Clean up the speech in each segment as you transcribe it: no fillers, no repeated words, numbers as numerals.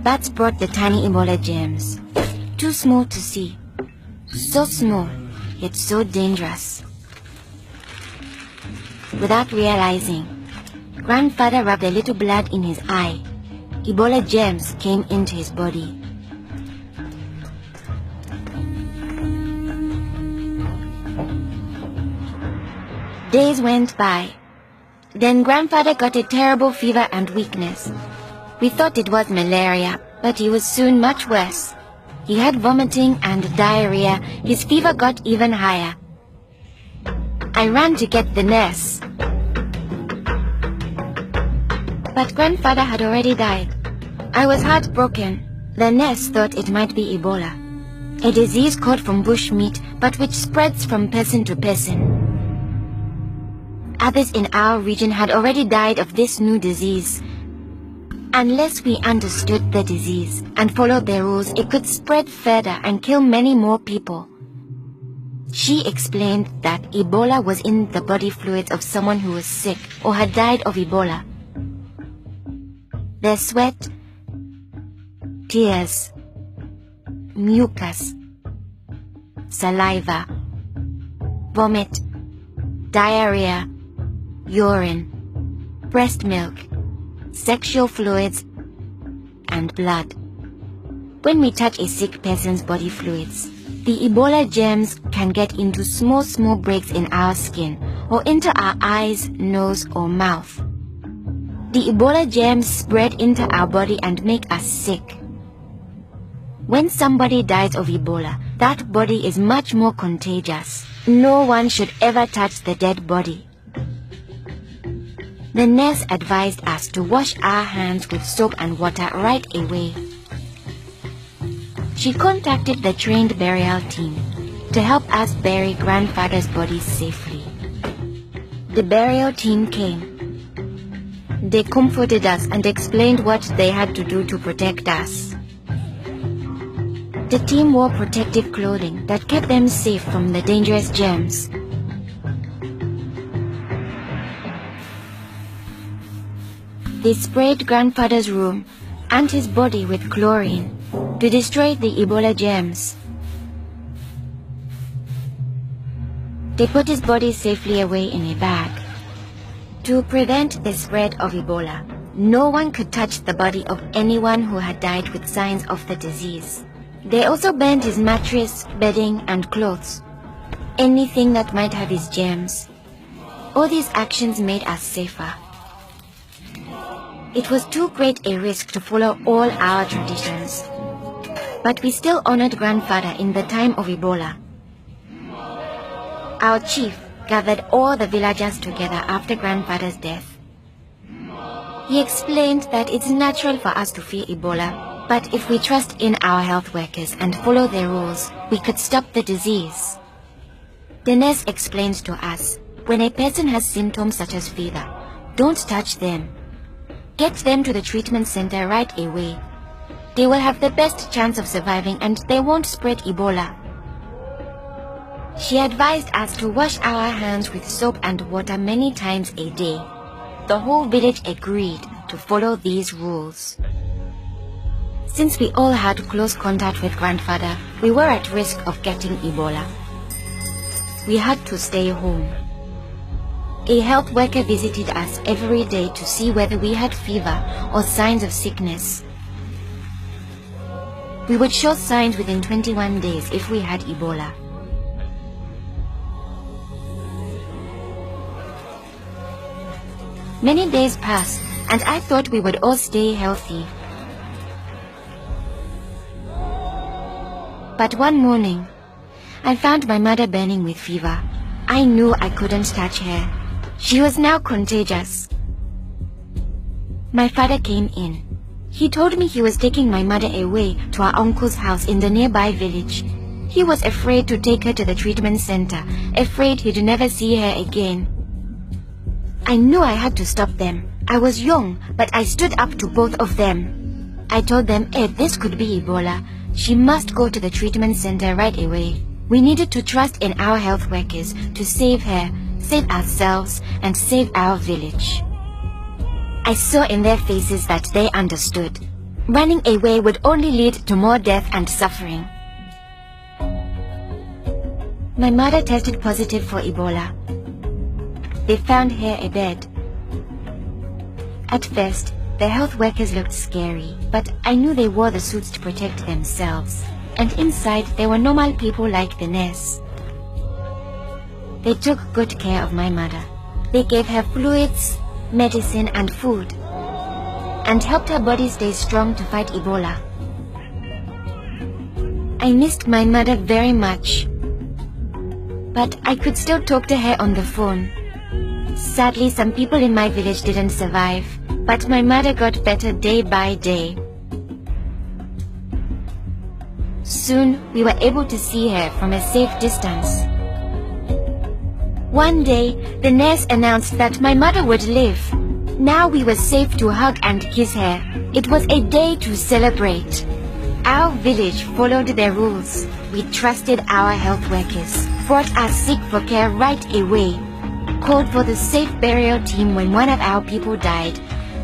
Bats brought the tiny Ebola germs. Too small to see. So small, yet so dangerous. Without realizing, Grandfather rubbed a little blood in his eye. Ebola germs came into his body. Days went by. Then Grandfather got a terrible fever and weakness. We thought it was malaria, but he was soon much worse. He had vomiting and diarrhea. His fever got even higher. I ran to get the nurse. But Grandfather had already died. I was heartbroken. The nurse thought it might be Ebola, a disease caught from bush meat, but which spreads from person to person. Others in our region had already died of this new disease. Unless we understood the disease and followed their rules, it could spread further and kill many more people. She explained that Ebola was in the body fluids of someone who was sick or had died of Ebola. Their sweat, tears, mucus, saliva, vomit, diarrhea, urine, breast milk, sexual fluids, and blood. When we touch a sick person's body fluids, the Ebola germs can get into small breaks in our skin or into our eyes, nose, or mouth. The Ebola germs spread into our body and make us sick. When somebody dies of Ebola, that body is much more contagious. No one should ever touch the dead body. The nurse advised us to wash our hands with soap and water right away. She contacted the trained burial team to help us bury Grandfather's body safely. The burial team came. They comforted us and explained what they had to do to protect us. The team wore protective clothing that kept them safe from the dangerous germs. They sprayed Grandfather's room and his body with chlorine to destroy the Ebola germs. They put his body safely away in a bag. To prevent the spread of Ebola, no one could touch the body of anyone who had died with signs of the disease. They also burned his mattress, bedding, and clothes, anything that might have his germs. All these actions made us safer. It was too great a risk to follow all our traditions, but we still honored Grandfather in the time of Ebola. Our chief gathered all the villagers together after Grandfather's death. He explained that it's natural for us to fear Ebola, but if we trust in our health workers and follow their rules, we could stop the disease. The nurse explained to us, when a person has symptoms such as fever, don't touch them. Get them to the treatment center right away. They will have the best chance of surviving and they won't spread Ebola. She advised us to wash our hands with soap and water many times a day. The whole village agreed to follow these rules. Since we all had close contact with Grandfather, we were at risk of getting Ebola. We had to stay home. A health worker visited us every day to see whether we had fever or signs of sickness. We would show signs within 21 days if we had Ebola. Many days passed, and I thought we would all stay healthy. But one morning, I found my mother burning with fever. I knew I couldn't touch her. She was now contagious. My father came in. He told me he was taking my mother away to our uncle's house in the nearby village. He was afraid to take her to the treatment center, afraid he'd never see her again. I knew I had to stop them. I was young, but I stood up to both of them. I told them, this could be Ebola. She must go to the treatment center right away. We needed to trust in our health workers to save her, save ourselves, and save our village. I saw in their faces that they understood. Running away would only lead to more death and suffering. My mother tested positive for Ebola. They found her a bed. At first, the health workers looked scary, but I knew they wore the suits to protect themselves. And inside, there were normal people like the nurse. They took good care of my mother. They gave her fluids, medicine, and food, and helped her body stay strong to fight Ebola. I missed my mother very much, but I could still talk to her on the phone. Sadly, some people in my village didn't survive, but my mother got better day by day. Soon, we were able to see her from a safe distance. One day, the nurse announced that my mother would live. Now we were safe to hug and kiss her. It was a day to celebrate. Our village followed their rules. We trusted our health workers, brought us sick for care right away, called for the safe burial team when one of our people died,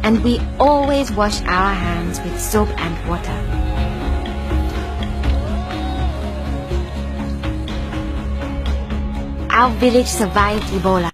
and we always washed our hands with soap and water. Our village survived Ebola.